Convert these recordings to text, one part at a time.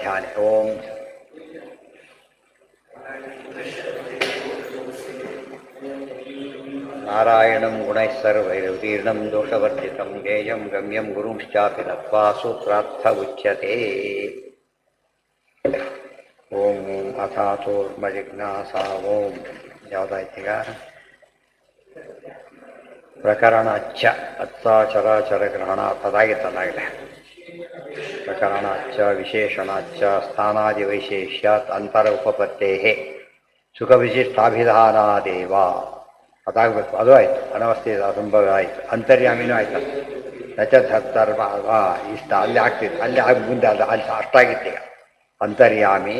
ध्यान ओम नारायणं गुणैः सर्वैरुदीर्णं दोषवर्जितं ज्ञेयं गम्यं गुरुंश्चापि नत्वा सूत्रार्थ उच्यते। ಓಂ ಅಥಾತೋರ್ಮಜಿಜ್ಞಾಸಾ ಓಂ ಯಾವುದಾಯ್ತೀಗ ಪ್ರಕರಣ ಅಚ್ಚ ಅತ್ತಾಚರಾಚರ ಗ್ರಹಣ ಅದಾಗಿತ್ತದಾಗಿದೆ. ಪ್ರಕರಣ ಅಚ್ಚ ವಿಶೇಷಣ ಅಚ್ಚ ಸ್ಥಾನಾದಿ ವೈಶೇಷ್ಯಾತ್ ಅಂತರ ಉಪಪತ್ತೇ ಸುಖ ವಿಶಿಷ್ಟಾಭಿಧಾನಾದೇವ ಅದಾಗಬೇಕು. ಅದು ಆಯಿತು. ಅನವಸ್ಥೆ ಅಸಂಭವ ಆಯಿತು. ಅಂತರ್ಯಾಮಿನೂ ಆಯ್ತು. ನಚಧರ್ಮ ಇಷ್ಟ ಅಲ್ಲಿ ಆಗ್ತಿತ್ತು. ಅಲ್ಲಿ ಆಗಿ ಮುಂದೆ ಅಲ್ಲಿ ಅಷ್ಟಾಗಿತ್ತು. ಈಗ ಅಂತರ್ಯಾಮಿ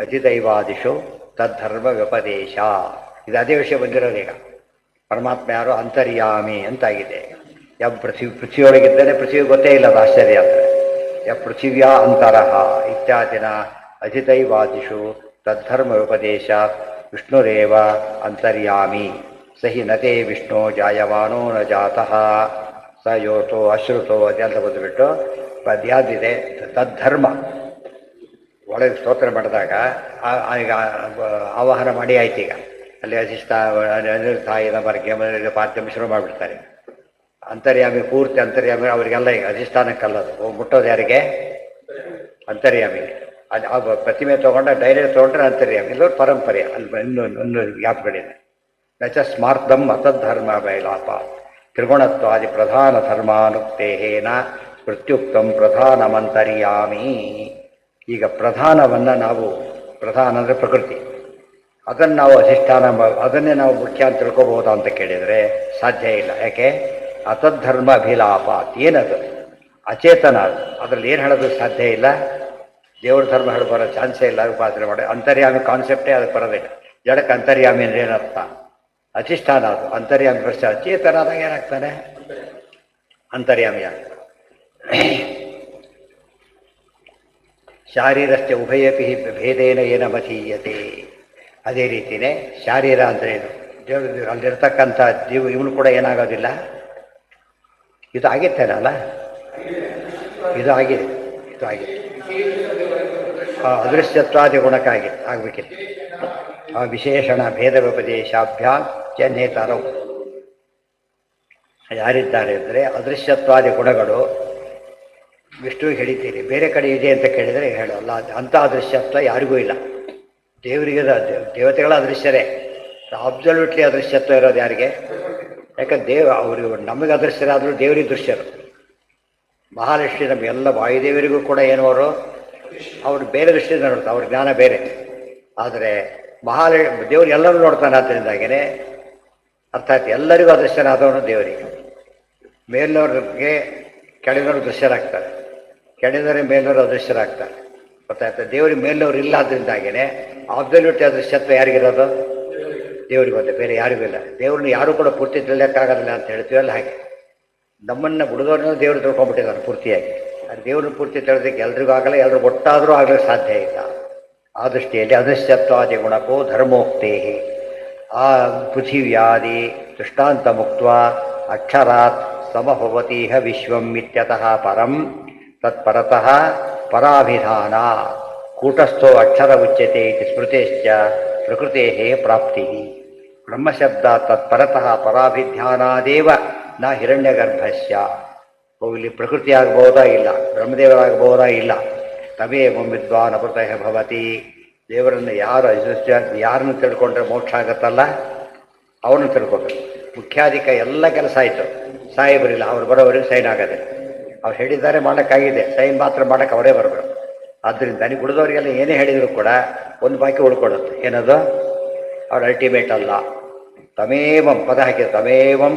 ಅಧಿದೈವಾದಿಷು ತದ್ಧರ್ಮ ವ್ಯಪದೇಶ. ಇದು ಅದೇ ವಿಷಯ ಬಂದಿರೋದು. ಈಗ ಪರಮಾತ್ಮ ಯಾರು ಅಂತರ್ಯಾಮಿ ಅಂತಾಗಿದೆ. ಯಾವ ಪೃಥ್ವಿಯೊಳಗಿದ್ದರೆ ಪೃಥ್ವಿ ಗೊತ್ತೇ ಇಲ್ಲ. ಅದು ಆಶ್ಚರ್ಯ. ಅಂದರೆ ಯ ಪೃಥಿವ್ಯಾ ಅಂತರಃ ಇತ್ಯಾದಿನ ಅಧಿದೈವಾದಿಷು ತದ್ಧರ್ಮ ವ್ಯಪದೇಶ ವಿಷ್ಣುರೇವ ಅಂತರ್ಯಾಮಿ ಸಹಿ ನತೆ ವಿಷ್ಣು ಜಾಯಮಾನೋ ನ ಜಾತಃ ಸ ಯೋತೋ ಅಶ್ರುತೋ ಅದೆಲ್ಲ ಬಂದುಬಿಟ್ಟು ಅದ್ಯಾದಿದೆ ತದ್ಧರ್ಮ ಒಳಗೆ ಸ್ತೋತ್ರ ಮಾಡಿದಾಗ ಈಗ ಆವಾಹನ ಮಾಡಿ ಆಯ್ತು. ಈಗ ಅಲ್ಲಿ ಅಧಿಷ್ಠಾನ ಬಗ್ಗೆ ಪಾಠ್ಯ ಶುರು ಮಾಡಿಬಿಡ್ತಾರೆ. ಅಂತರ್ಯಾಮಿ ಪೂರ್ತಿ ಅಂತರ್ಯಾಮಿ ಅವರಿಗೆಲ್ಲ ಈಗ ಅಧಿಷ್ಠಾನಕ್ಕಲ್ಲದು ಮುಟ್ಟೋದು ಯಾರಿಗೆ? ಅಂತರ್ಯಾಮಿಗೆ. ಅದು ಪ್ರತಿಮೆ ತೊಗೊಂಡ ಡೈರೆಕ್ಟ್ ತೊಗೊಂಡ್ರೆ ಅಂತರ್ಯಾಮಿ, ಇಲ್ಲವ್ರು ಪರಂಪರೆ. ಅಲ್ಲಿ ಇನ್ನೊಂದು ಗ್ಯಾಪ್ಗಳಿದೆ. ನಚ ಸ್ಮಾರ್ಥಂ ಅತದ್ಧರ್ಮ ಬೈಲಾಪ ತ್ರಿಗುಣತ್ವಾದಿ ಪ್ರಧಾನ ಧರ್ಮಾನುಕ್ತೇನ ಪ್ರತ್ಯುಕ್ತಂ ಪ್ರಧಾನಮಂತರ್ಯಾಮಿ. ಈಗ ಪ್ರಧಾನವನ್ನು ನಾವು, ಪ್ರಧಾನ ಅಂದರೆ ಪ್ರಕೃತಿ, ಅದನ್ನು ನಾವು ಅಧಿಷ್ಠಾನ, ಅದನ್ನೇ ನಾವು ಮುಖ್ಯ ಅಂತ ತಿಳ್ಕೊಬೋದಾ ಅಂತ ಕೇಳಿದರೆ ಸಾಧ್ಯ ಇಲ್ಲ. ಯಾಕೆ? ಅತದ್ಧರ್ಮ ಅಭಿಲಾಪ. ಏನದು? ಅಚೇತನ. ಅದು ಅದರಲ್ಲಿ ಏನು ಹೇಳೋದು ಸಾಧ್ಯ ಇಲ್ಲ. ದೇವ್ರ ಧರ್ಮ ಹೇಳಿ ಬರೋ ಚಾನ್ಸೇ ಇಲ್ಲ. ಉಪಾಸನೆ ಮಾಡಿ ಅಂತರ್ಯಾಮಿ ಕಾನ್ಸೆಪ್ಟೇ ಅದಕ್ಕೆ ಬರೋದಿಲ್ಲ. ಜಡಕ್ಕೆ ಅಂತರ್ಯಾಮಿ ಅಂದರೆ ಏನರ್ಥ? ಅಧಿಷ್ಠಾನ. ಅದು ಅಂತರ್ಯಾಮಿ ಪ್ರಶ್ನೆ. ಅಚೇತನ ಆದಾಗ ಏನಾಗ್ತಾನೆ? ಅಂತರ್ಯಾಮಿ ಆಗ್ತಾನೆ. ಶಾರೀರಸ್ಥೆ ಉಭಯಪಿ ಭೇದೇನ ಏನ ಮತೀಯತೆ. ಅದೇ ರೀತಿಯೇ ಶಾರೀರ ಅಂದ್ರೇನು? ದೇವರು ಅಲ್ಲಿರ್ತಕ್ಕಂಥ ಜೀವ ಇವನು ಕೂಡ ಏನಾಗೋದಿಲ್ಲ. ಇದು ಆಗಿತ್ತೇನಲ್ಲ? ಇದು ಆಗಿದೆ. ಇದು ಆಗಿದೆ. ಅದೃಶ್ಯತ್ವಾದಿ ಗುಣಕ್ಕಾಗಿತ್ತು, ಆ ವಿಶೇಷಣ ಭೇದ ವ್ಯಪದೇಶಾಭ್ಯಾಂ ಚ ನೇತರವು. ಯಾರಿದ್ದಾರೆ ಅಂದರೆ ಅದೃಶ್ಯತ್ವಾದಿ ಗುಣಗಳು ವಿಷ್ಣುವಿಗೆ ಹೇಳಿದ್ದೀರಿ. ಬೇರೆ ಕಡೆ ಇದೆ ಅಂತ ಕೇಳಿದರೆ ಹೇಳೋಲ್ಲ. ಅಂಥ ಅದೃಶ್ಯತ್ವ ಯಾರಿಗೂ ಇಲ್ಲ. ದೇವರಿಗೆ ದೇವತೆಗಳ ಅದೃಶ್ಯರೇ. ಅಬ್ಸಲ್ಯೂಟ್ಲಿ ಅದೃಶ್ಯತ್ವ ಇರೋದು ಯಾರಿಗೆ? ಯಾಕಂದ್ರೆ ಅವರು ನಮಗೆ ಅದೃಶ್ಯರಾದರೂ ದೇವರಿಗೆ ದೃಶ್ಯರು. ಮಹಾಲಕ್ಷ್ಮಿ ನಮಗೆಲ್ಲ ವಾಯುದೇವರಿಗೂ ಕೂಡ ಏನವರು ಅವರು ಬೇರೆ ದೃಷ್ಟಿಯಿಂದ ನೋಡ್ತಾರೆ. ಅವ್ರ ಜ್ಞಾನ ಬೇರೆ. ಆದರೆ ದೇವರು ಎಲ್ಲರೂ ನೋಡ್ತಾನೆ. ಆದ್ದರಿಂದಾಗೇ ಅರ್ಥಾತ್ ಎಲ್ಲರಿಗೂ ಅದೃಶ್ಯನಾದವನು ದೇವರಿಗೆ. ಮೇಲಿನವ್ರಿಗೆ ಕೆಳಗಿನವರು ದೃಶ್ಯರಾಗ್ತಾರೆ, ಕೆಳಗಿನವರಿಗೆ ಮೇಲಿನವರು ಅದೃಶ್ಯರಾಗ್ತಾರೆ. ಗೊತ್ತಾಯ್ತು? ದೇವರಿಗೆ ಮೇಲಿನವ್ರು ಇಲ್ಲ. ಆದ್ದರಿಂದಾಗೇ ಅಬ್ಸಲ್ಯೂಟ್ ಅದೃಶ್ಯತ್ವ ಯಾರಿಗಿರೋದು? ದೇವರಿಗೆ ಬಂದೆ, ಬೇರೆ ಯಾರಿಗೂ ಇಲ್ಲ. ದೇವ್ರನ್ನ ಯಾರೂ ಕೂಡ ಪೂರ್ತಿ ತಿಳಿಯೋಕ್ಕಾಗೋದಿಲ್ಲ ಅಂತ ಹೇಳ್ತೀವಲ್ಲ, ಹಾಗೆ ನಮ್ಮನ್ನು ಬಿಡಿದವ್ರನ್ನ ದೇವರು ತಿಳ್ಕೊಂಡ್ಬಿಟ್ಟಿದ್ದಾರೆ ಪೂರ್ತಿಯಾಗಿ. ಅದು ದೇವ್ರನ್ನ ಪೂರ್ತಿ ತಿಳಿದಕ್ಕೆ ಎಲ್ರಿಗೂ ಆಗಲ್ಲ, ಎಲ್ಲರೂ ಒಟ್ಟಾದರೂ ಆಗಲಿಕ್ಕೆ ಸಾಧ್ಯ ಇಲ್ಲ. ಆ ದೃಷ್ಟಿಯಲ್ಲಿ ಅದೃಶ್ಯತ್ವಾದಿ ಗುಣಕೋ ಧರ್ಮೋಕ್ತೇ ಆ ಪೃಥಿವ್ಯಾದಿ ದೃಷ್ಟಾಂತ ಮುಕ್ತ ಅಕ್ಷರಾತ್ ಸಮಭವತೀಹ ವಿಶ್ವಂ ಇತ್ಯತಃ ಪರಂ ತತ್ಪರತಃ ಪರಾಭಿಧಾನ ಕೂಟಸ್ಥೋ ಅಕ್ಷರ ಉಚ್ಯತೆ ಇತಿ ಸ್ಮೃತೇಶ್ಚ ಪ್ರಕೃತೆ ಪ್ರಾಪ್ತಿ. ಬ್ರಹ್ಮಶಬ್ದ ತತ್ಪರತಃ ಪರಾಭಿಧ್ಯಾನಾದೇವ ನ ಹಿರಣ್ಯಗರ್ಭಸ್ಯ. ಇಲ್ಲಿ ಪ್ರಕೃತಿ ಆಗಬಹುದಾ? ಇಲ್ಲ. ಬ್ರಹ್ಮದೇವರಾಗಬಹುದಾ? ಇಲ್ಲ. ತಮೇವ ವಿದ್ವಾನ್ ಅಮೃತಃ ಭವತಿ. ದೇವರನ್ನು ಯಾರನ್ನು ತಿಳ್ಕೊಂಡ್ರೆ ಮೋಕ್ಷ ಆಗತ್ತಲ್ಲ, ಅವನು ತಿಳ್ಕೊಬೇಕು. ಮುಖ್ಯಾಧಿಕ ಎಲ್ಲ ಕೆಲಸ ಆಯಿತು, ಸಾಹೇಬರಿಲ್ಲ, ಅವ್ರು ಬರೋವರೆಗೆ ಸೈನ್ ಆಗೋದಿಲ್ಲ. ಅವ್ರು ಹೇಳಿದ್ದಾರೆ ಮಾಡೋಕ್ಕಾಗಿದೆ, ಸೈನ್ ಮಾತ್ರ ಮಾಡೋಕ್ಕೆ ಅವರೇ ಬರಬೇಕು. ಆದ್ದರಿಂದ ನನಗೆ ಉಳಿದವರಿಗೆಲ್ಲ ಏನೇ ಹೇಳಿದರೂ ಕೂಡ ಒಂದು ಬಾಕಿ ಉಳ್ಕೊಡುತ್ತೆ. ಏನದು? ಅವ್ರು ಅಲ್ಟಿಮೇಟ್ ಅಲ್ಲ. ತಮೇವಂ ಪದ ಹಾಕಿದ ತಮೇವಂ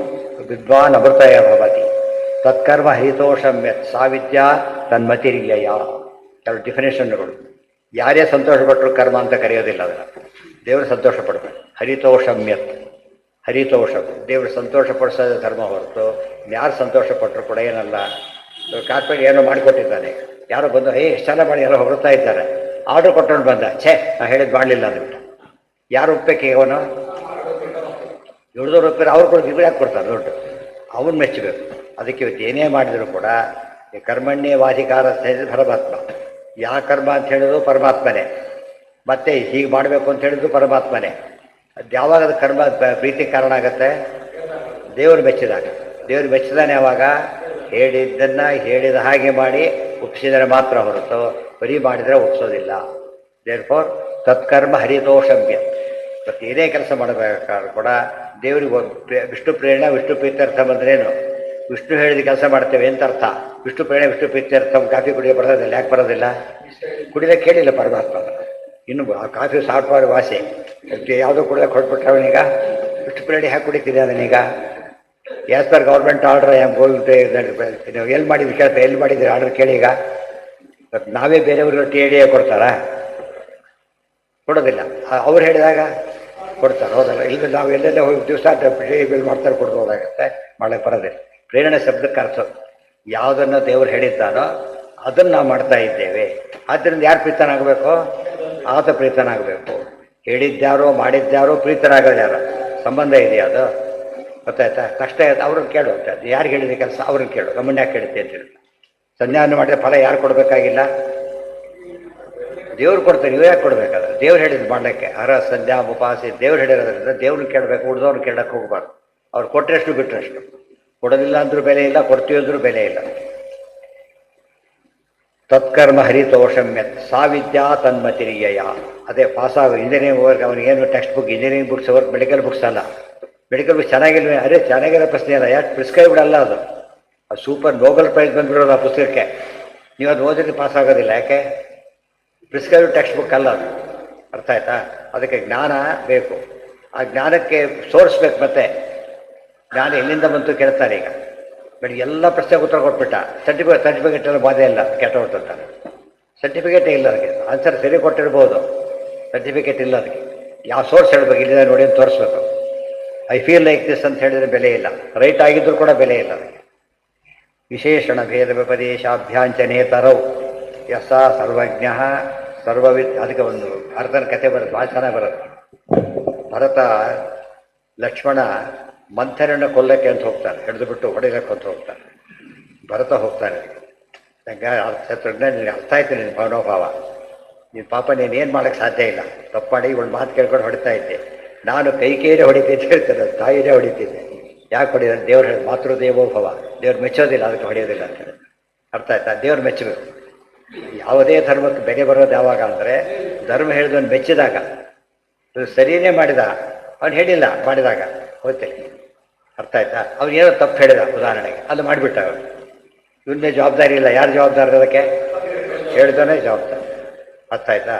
ವಿದ್ವಾನ್ ಅಮೃತಯ ಭವತಿ ತತ್ಕರ್ಮ ಹರಿತೋಷಂ ಯತ್ ಸಾವಿದ್ಯಾ ತನ್ಮತಿರ್ಯಯ. ಕೆಲವು ಡಿಫಿನೇಷನ್ಗಳು. ಯಾರೇ ಸಂತೋಷಪಟ್ಟರು ಕರ್ಮ ಅಂತ ಕರೆಯೋದಿಲ್ಲ. ಅದನ್ನು ದೇವರು ಸಂತೋಷ ಪಡಬೇಕು. ಹರಿತೋಷಂ ಯತ್, ಹರಿತೋಷಂ ದೇವರು ಸಂತೋಷಪಡಿಸೋದ ಧರ್ಮ ಹೊರತು ಯಾರು ಸಂತೋಷಪಟ್ಟರು ಕೂಡ ಏನಲ್ಲ. ಕಾರ್ಪೆಟ್ ಏನೋ ಮಾಡಿಕೊಟ್ಟಿದ್ದಾನೆ, ಯಾರೋ ಬಂದು ಎಷ್ಟು ಚೆನ್ನಾಗಿ ಮಾಡಿ ಯಾರೋ ಹೊರಡ್ತಾ ಇದ್ದಾರೆ, ಆರ್ಡ್ರ್ ಕೊಟ್ಟಕೊಂಡು ಬಂದ, ಛೇ ನಾನು ಹೇಳಿದ್ದು ಮಾಡಲಿಲ್ಲ ಅಂದ್ಬಿಟ್ಟು. ಯಾರು ಒಪ್ಪಕ್ಕೆ? ಅವನು ಹಿಡಿದವ್ರು ಒಪ್ಪಿದ್ರೆ ಅವ್ರು ಕೂಡ ಇವ್ರು ಯಾಕೆ ಕೊಡ್ತಾರೆ ದುಡ್ಡು? ಅವನು ಮೆಚ್ಚಬೇಕು. ಅದಕ್ಕೆ ಇವತ್ತು ಏನೇ ಮಾಡಿದರೂ ಕೂಡ ಕರ್ಮಣ್ಯ ವಾಧಿಕಾರ ಪರಮಾತ್ಮ ಯಾ ಕರ್ಮ ಅಂತ ಹೇಳಿದ್ರು ಪರಮಾತ್ಮನೇ, ಮತ್ತೆ ಹೀಗೆ ಮಾಡಬೇಕು ಅಂತ ಹೇಳಿದ್ರು ಪರಮಾತ್ಮನೇ. ಅದು ಯಾವಾಗ ಅದು ಕರ್ಮ ಪ್ರೀತಿ ಕಾರಣ ಆಗುತ್ತೆ? ದೇವರು ಮೆಚ್ಚಿದಾಗ. ದೇವರು ಮೆಚ್ಚಿದಾನೆ ಯಾವಾಗ? ಹೇಳಿದ್ದನ್ನು ಹೇಳಿದ ಹಾಗೆ ಮಾಡಿ ಒಪ್ಪಿಸಿದರೆ ಮಾತ್ರ ಹೊರತು ಬರೀ ಮಾಡಿದರೆ ಒಪ್ಸೋದಿಲ್ಲ. ದೇರ್ಫೋರ್ ತತ್ಕರ್ಮ ಹರಿತೋಷವ್ಯ. ಮತ್ತು ಏನೇ ಕೆಲಸ ಮಾಡಬೇಕಾದ್ರೂ ಕೂಡ ದೇವರಿಗೆ ವಿಷ್ಣು ಪ್ರೇರಣೆ ವಿಷ್ಣು ಪ್ರೀತ್ಯರ್ಥ ಬಂದ್ರೇನು? ವಿಷ್ಣು ಹೇಳಿದ ಕೆಲಸ ಮಾಡ್ತೇವೆ ಅಂತ ಅರ್ಥ. ವಿಷ್ಣು ಪ್ರೇರಣೆ ವಿಷ್ಣು ಪ್ರೀತ್ಯರ್ಥ ಕಾಫಿ ಕುಡಿಯೋ ಬರೋದಿಲ್ಲ. ಯಾಕೆ ಬರೋದಿಲ್ಲ? ಕುಡಿಯೋಕ್ಕೆ ಕೇಳಿಲ್ಲ ಪರಮಾತ್ಮ. ಇನ್ನು ಆ ಕಾಫಿ ಸಾಫ್ಟ್ವೇರ್ ವಾಸಿ ಯಾವುದೋ ಕುಡಿಯೋಕೆ ಹೊರಟ್ಬಿಟ್ರೆ ಅವನೀಗ ವಿಷ್ಣು ಪ್ರೇರಣೆ ಹಾಕಿ ಕುಡಿತಿದ್ದೆ ಅದನ್ನೀಗ. ಆ್ಯಸ್ ಪರ್ ಗೌರ್ಮೆಂಟ್ ಆರ್ಡರ್ ನೀವು ಎಲ್ಲಿ ಮಾಡಿದ್ವಿ ಕೇಳ್ತಾರೆ, ಎಲ್ಲಿ ಮಾಡಿದ್ರಿ ಆರ್ಡರ್ ಕೇಳಿ. ಈಗ ನಾವೇ ಬೇರೆಯವ್ರಿಗೆ ಟಿ ಎ ಡಿ ಕೊಡ್ತಾರಾ? ಕೊಡೋದಿಲ್ಲ. ಅವ್ರು ಹೇಳಿದಾಗ ಕೊಡ್ತಾರೆ, ಹೌದಲ್ಲ? ಇಲ್ಲ ನಾವು ಎಲ್ಲೆಲ್ಲ ಹೋಗಿ ದಿವಸ ಬಿಲ್ ಮಾಡ್ತಾರೆ, ಕೊಡ್ದು ಹೋದಾಗತ್ತೆ, ಮಾಡಕ್ಕೆ ಬರೋದಿಲ್ಲ. ಪ್ರೇರಣೆ ಶಬ್ದಕ್ಕೆ ಅರ್ಥ ಯಾವುದನ್ನು ದೇವರು ಹೇಳಿದ್ದಾನೋ ಅದನ್ನು ನಾವು ಮಾಡ್ತಾ ಇದ್ದೇವೆ. ಆದ್ದರಿಂದ ಯಾರು ಪ್ರೀತನಾಗಬೇಕು? ಆತ ಪ್ರೀತನಾಗಬೇಕು. ಹೇಳಿದ್ಯಾರೋ ಮಾಡಿದ್ಯಾರೋ ಪ್ರೀತನಾಗೋದು ಯಾರು? ಸಂಬಂಧ ಇದೆಯಾ ಅದು? ಗೊತ್ತಾಯ್ತಾ? ಕಷ್ಟ ಆಯ್ತು, ಅವ್ರನ್ನ ಕೇಳು. ಯಾರು ಹೇಳಿದ ಕೆಲಸ ಅವ್ರನ್ನ ಕೇಳು. ನಮ್ಮನ್ನ ಯಾಕೆ ಕೇಳುತ್ತೆ ಅಂತೇಳಿ. ಸಂಧ್ಯಾನ ಮಾಡಿದ ಫಲ ಯಾರು ಕೊಡಬೇಕಾಗಿಲ್ಲ? ದೇವ್ರು ಕೊಡ್ತಾರೆ. ನೀವು ಯಾಕೆ ಕೊಡಬೇಕಾದ್ರೆ? ದೇವ್ರು ಹೇಳಿದ್ದು ಮಾಡಲಿಕ್ಕೆ. ಹರ ಸಂಧ್ಯಾ ಉಪಾಸಿ ದೇವ್ರು ಹೇಳಿರೋದ್ರಿಂದ ದೇವ್ರನ್ನ ಕೇಳಬೇಕು, ಉಳಿದವ್ರನ್ನ ಕೇಳಕ್ಕೆ ಹೋಗ್ಬಾರ್ದು. ಅವ್ರು ಕೊಟ್ಟರೆಷ್ಟು ಬಿಟ್ಟರೆಷ್ಟು. ಕೊಡೋದಿಲ್ಲ ಅಂದ್ರೂ ಬೆಲೆ ಇಲ್ಲ, ಕೊಡ್ತೀವಿ ಅಂದ್ರೂ ಬೆಲೆ ಇಲ್ಲ. ತತ್ಕರ್ಮ ಹರಿತೋಷಮ್ಯ ಸಾವಿದ್ಯಾ ತನ್ಮತಿರಿಯ. ಅದೇ ಪಾಸಾಗ ಇಂಜಿನಿಯರಿಂಗ್ ಹೋಗಿ ಅವನಿಗೇನು ಟೆಕ್ಸ್ಟ್ ಬುಕ್ ಇಂಜಿನಿಯರಿಂಗ್ ಬುಕ್ಸ್ ಅವ್ರಿಗೆ ಮೆಡಿಕಲ್ ಬುಕ್ಸ್ ಅಲ್ಲ. ಮೆಡಿಕಲ್ ಬುಕ್ ಚೆನ್ನಾಗಿಲ್ಲ, ಅದೇ ಚೆನ್ನಾಗಿರೋ ಪ್ರಶ್ನೆ ಅಲ್ಲ. ಯಾಕೆ ಪ್ರಿಸ್ಕ್ರೈಬ್ಡ್ ಅಲ್ಲ ಅದು. ಅದು ಸೂಪರ್ ನೋಬೆಲ್ ಪ್ರೈಸ್ ಬಂದ್ಬಿಡೋದು ಆ ಪುಸ್ತಕಕ್ಕೆ. ನೀವು ಅದು ಓದಿದ್ರೆ ಪಾಸ್ ಆಗೋದಿಲ್ಲ. ಯಾಕೆ? ಪ್ರಿಸ್ಕ್ರೈಬ್ಡ್ ಟೆಕ್ಸ್ಟ್ ಬುಕ್ ಅಲ್ಲ ಅದು. ಅರ್ಥ ಆಯ್ತಾ? ಅದಕ್ಕೆ ಜ್ಞಾನ ಬೇಕು. ಆ ಜ್ಞಾನಕ್ಕೆ ಸೋರ್ಸ್ ಬೇಕು. ಮತ್ತೆ ಜ್ಞಾನ ಎಲ್ಲಿಂದ ಬಂತು ಕೇಳ್ತಾರೆ. ಈಗ ಬೆಳಿಗ್ಗೆ ಎಲ್ಲ ಪ್ರಶ್ನೆಗೆ ಉತ್ತರ ಕೊಟ್ಬಿಟ್ಟ. ಸರ್ಟಿಫಿಕೇಟ್ ಎಲ್ಲ ಬಾಧೆ ಇಲ್ಲ, ಕೆಟ್ಟ ಹೊಟ್ಟಂತಾನೆ. ಸರ್ಟಿಫಿಕೇಟೇ ಇಲ್ಲ ಅದಕ್ಕೆ. ಆನ್ಸರ್ ಸರಿ ಕೊಟ್ಟಿರ್ಬೋದು, ಸರ್ಟಿಫಿಕೇಟ್ ಇಲ್ಲ ಅದಕ್ಕೆ. ಯಾವ ಸೋರ್ಸ್ ಹೇಳ್ಬೇಕು, ಇಲ್ಲಿಂದ ನೋಡಿ ಅಂತ ತೋರಿಸ್ಬೇಕು. ಐ ಫೀಲ್ ಲೈಕ್ ದಿಸ್ ಅಂತ ಹೇಳಿದ್ರೆ ಬೆಲೆ ಇಲ್ಲ. ರೈಟ್ ಆಗಿದ್ರು ಕೂಡ ಬೆಲೆ ಇಲ್ಲ ಅದಕ್ಕೆ. ವಿಶೇಷಣ ಭೇದ ವ್ಯಪದೇಶಾಭ್ಯಾಂಚನೇತರವು ಯಸ ಸರ್ವಜ್ಞ ಸರ್ವವಿದ್. ಅದಕ್ಕೆ ಒಂದು ಭರತನ ಕಥೆ ಬರುತ್ತೆ, ಭಾಳ ಚೆನ್ನಾಗಿ ಬರುತ್ತೆ. ಭರತ ಲಕ್ಷ್ಮಣ ಮಂಥರನ್ನ ಕೊಲ್ಲಕ್ಕೆ ಅಂತ ಹೋಗ್ತಾನೆ, ಹಿಡಿದು ಬಿಟ್ಟು ಹೊಡೆಯಕ್ಕೆ ಅಂತ ಹೋಗ್ತಾನೆ. ಭರತ ಹೋಗ್ತಾನೆ. ನಂಗೆ ನಿನಗೆ ಅರ್ಥ ಆಯ್ತು ನಿನ್ನ ಮನೋಭಾವ. ನೀನು ಪಾಪ ನೀನೇನು ಮಾಡೋಕ್ಕೆ ಸಾಧ್ಯ ಇಲ್ಲ. ತಪ್ಪು ಮಾಡಿ ಇವಳು ಮಾತು ಕೇಳ್ಕೊಂಡು ಹೊಡಿತಾ ಇದ್ದೆ. ನಾನು ಕೈಕೇರಿ ಹೊಡಿತಿದ್ದೆ ಹೇಳ್ತೇನೆ, ತಾಯಿನೇ ಹೊಡಿತಿದ್ದೆ. ಯಾಕೆ ಹೊಡಿಯೋದು? ದೇವ್ರು ಹೇಳಿ ಮಾತೃದೇವೋಭವ. ದೇವ್ರು ಮೆಚ್ಚೋದಿಲ್ಲ, ಅದಕ್ಕೆ ಹೊಡೆಯೋದಿಲ್ಲ ಅಂತ ಹೇಳಿ. ಅರ್ಥ ಆಯ್ತಾ? ದೇವ್ರು ಮೆಚ್ಚಬೇಕು. ಯಾವುದೇ ಧರ್ಮಕ್ಕೆ ಬೆಲೆ ಬರೋದು ಯಾವಾಗ ಅಂದರೆ ಧರ್ಮ ಹೇಳಿದವನು ಮೆಚ್ಚಿದಾಗ. ಸರಿಯೇ ಮಾಡಿದ, ಅವನು ಹೇಳಿಲ್ಲ ಮಾಡಿದಾಗ ಹೋಗ್ತೇನೆ. ಅರ್ಥ ಆಯ್ತಾ? ಅವನೇನೋ ತಪ್ಪು ಹೇಳಿದ ಉದಾಹರಣೆಗೆ, ಅದು ಮಾಡಿಬಿಟ್ಟ ಅವನು. ಇವನ್ನೇ ಜವಾಬ್ದಾರಿ ಇಲ್ಲ. ಯಾರು ಜವಾಬ್ದಾರಿ? ಅದಕ್ಕೆ ಹೇಳಿದವನೇ ಜವಾಬ್ದಾರಿ. ಅರ್ಥ ಆಯ್ತಾ?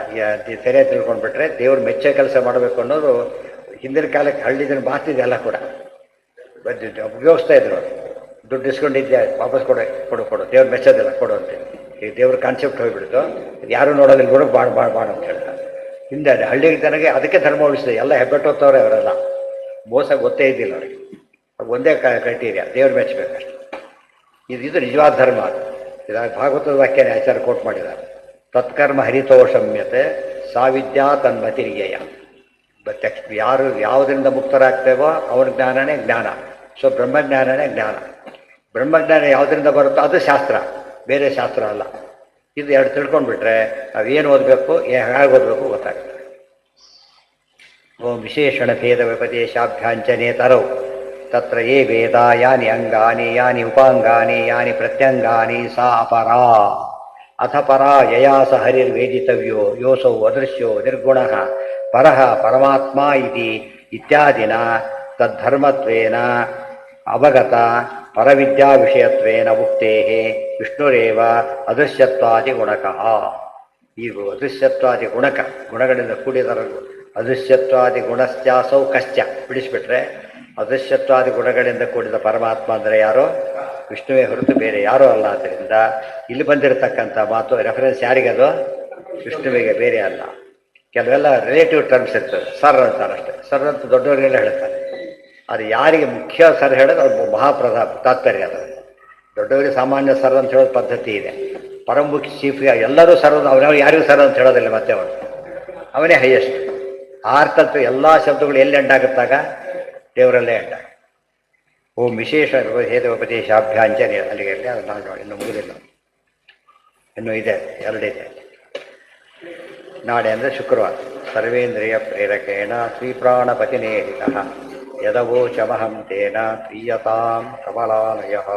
ಸರಿಯಾಗಿ ತಿಳ್ಕೊಂಡ್ಬಿಟ್ರೆ ದೇವ್ರು ಮೆಚ್ಚೋ ಕೆಲಸ ಮಾಡಬೇಕು ಅನ್ನೋದು ಹಿಂದಿನ ಕಾಲಕ್ಕೆ ಹಳ್ಳಿದನ್ನು ಮಾತಿದೆ ಎಲ್ಲ ಕೂಡ ಉಪಯೋಗಿಸ್ತಾ ಇದ್ರು. ದುಡ್ಡು ಇಸ್ಕೊಂಡಿದ್ದೆ ವಾಪಸ್ ಕೊಡು ದೇವ್ರು ಮೆಚ್ಚೋದಿಲ್ಲ ಕೊಡು ಅಂತೇಳಿ. ಈ ದೇವ್ರ ಕಾನ್ಸೆಪ್ಟ್ ಹೋಗ್ಬಿಡ್ತು. ಯಾರು ನೋಡೋದಿಲ್ಲ, ನೋಡೋಕೆ ಬಾಡ ಅಂತ ಹೇಳ್ತಾರೆ. ಹಿಂದೆ ಹಳ್ಳಿ ಜನಗೆ ಅದಕ್ಕೆ ಧರ್ಮ ಉಳಿಸಿದೆ. ಎಲ್ಲ ಹೆಬ್ಬೆಟ್ಟೋಗ್ತವ್ರೆ ಅವರೆಲ್ಲ. ಮೋಸ ಗೊತ್ತೇ ಇದ್ದಿಲ್ಲ ಅವರಿಗೆ. ಒಂದೇ ಕ್ರೈಟೀರಿಯಾ, ದೇವ್ರು ಮೆಚ್ಚಬೇಕಷ್ಟೆ. ಇದು ನಿಜವಾದ ಧರ್ಮ. ಅದು ಇದಾಗ ಭಾಗವತದ ವಾಕ್ಯನೇ ಆಚಾರ್ಯ ಕೋಟ್ ಮಾಡಿದ್ದಾರೆ. ತತ್ಕರ್ಮ ಹರಿತೋಷಮ್ಯತೆ ಸಾವಿದ್ಯಾ ತನ್ಮತಿರಿಯ. ಯಾರು ಯಾವುದರಿಂದ ಮುಕ್ತರಾಗ್ತೇವೋ ಅವನ ಜ್ಞಾನನೇ ಜ್ಞಾನ. ಸೊ ಬ್ರಹ್ಮಜ್ಞಾನನೇ ಜ್ಞಾನ. ಬ್ರಹ್ಮಜ್ಞಾನ ಯಾವುದರಿಂದ ಬರುತ್ತೋ ಅದು ಶಾಸ್ತ್ರ, ಬೇರೆ ಶಾಸ್ತ್ರ ಅಲ್ಲ. ಇದು ಎರಡು ತಿಳ್ಕೊಂಡ್ಬಿಟ್ರೆ ನಾವೇನು ಓದಬೇಕು, ಹೇಗೆ ಓದಬೇಕು ಗೊತ್ತಾಗ್ತದೆ. ಓಂ ವಿಶೇಷಣ ಭೇದ ವ್ಯಪದೇಶಾಭ್ಯಾಂಚನೇತರೌ ತತ್ರ ಯೇ ವೇದ ಯಾನಿ ಅಂಗಾನಿ ಯಾನಿ ಉಪಾಂಗಾನಿ ಯಾನಿ ಪ್ರತ್ಯಂಗಾನಿ ಸಾ ಅಪರಾ ಅಥ ಪರಾ ಯಯಾಸ ಹರಿರ್ವೇದಿತವ್ಯೋ ಯೋಸೌ ಅದೃಶ್ಯೋ ನಿರ್ಗುಣಃ ಪರಃ ಪರಮಾತ್ಮ ಇತಿ ಇತ್ಯಾದಿನ ತದ್ಧರ್ಮತ್ವೇನ ಅವಗತ ಪರವಿದ್ಯಾ ವಿಷಯತ್ವೇನ ಉಕ್ತೇಃ ವಿಷ್ಣುರೇವ ಅದೃಶ್ಯತ್ವಾದಿ ಗುಣಕಃ. ಈಗ ಅದೃಶ್ಯತ್ವಾದಿ ಗುಣಗಳಿಂದ ಕೂಡಿದರ ಅದೃಶ್ಯತ್ವಾದಿ ಗುಣಶ್ಚಾಸೌ ಕಶ್ಚ ಬಿಡಿಸಿಬಿಟ್ರೆ ಅದೃಶ್ಯತ್ವಾದಿ ಗುಣಗಳಿಂದ ಕೂಡಿದ ಪರಮಾತ್ಮ ಅಂದರೆ ಯಾರೋ ವಿಷ್ಣುವೇ ಹೊರತು ಬೇರೆ ಯಾರೂ ಅಲ್ಲ. ಆದ್ದರಿಂದ ಇಲ್ಲಿ ಬಂದಿರತಕ್ಕಂಥ ಮಾತು ರೆಫರೆನ್ಸ್ ಯಾರಿಗದು? ವಿಷ್ಣುವಿಗೆ, ಬೇರೆ ಅಲ್ಲ. ಕೆಲವೆಲ್ಲ ರಿಲೇಟಿವ್ ಟರ್ಮ್ಸ್ ಇರ್ತದೆ. ಸರ್ ಅಂತಾರೆ ಅಷ್ಟೇ. ಸರ್ ಅಂತ ದೊಡ್ಡವರಿಗೆಲ್ಲ ಹೇಳ್ತಾರೆ. ಅದು ಯಾರಿಗೆ ಮುಖ್ಯ ಸರ್ ಹೇಳೋದು ಅದು ತಾತ್ಪರ್ಯ. ಅದು ದೊಡ್ಡವರಿಗೆ ಸಾಮಾನ್ಯ ಸರ್ ಅಂತ ಹೇಳೋದು ಪದ್ಧತಿ ಇದೆ. ಪರಮುಖಿ ಚೀಫ್ ಎಲ್ಲರೂ ಸರ್, ಅವನವ್ರು ಯಾರಿಗೂ ಸರ್ ಅಂತ ಹೇಳೋದಿಲ್ಲ. ಮತ್ತೆ ಅವನೇ ಹೈಯೆಸ್ಟ್. ಆ ಅರ್ಥಂತೂ ಎಲ್ಲ ಶಬ್ದಗಳು ಎಲ್ಲಿ ಎಂಡಾಗುತ್ತಾಗ ದೇವರಲ್ಲೇ ಎಂಡಾಗ. ಓಂ ವಿಶೇಷ ಭೇದೋಪದೇಶಾಭ್ಯಾಂಚನೆ ಅಲ್ಲಿಗೆ ನಾನು ಇನ್ನು ಮುಗಿದಿಲ್ಲ, ಇನ್ನೂ ಇದೆ, ಎರಡಿದೆ. ನಾಳೆ ಅಂದರೆ ಶುಕ್ರವಾರ. ಸರ್ವೇಂದ್ರಿಯ ಪ್ರೇರಕೇಣ ಶ್ರೀಪ್ರಾಣಪತಿನೇಹಿತಃ ಯದವೋಚಮಹಂ ತೇನ ಪ್ರೀಯತಾಂ ಕಮಲಾಲಯಃ.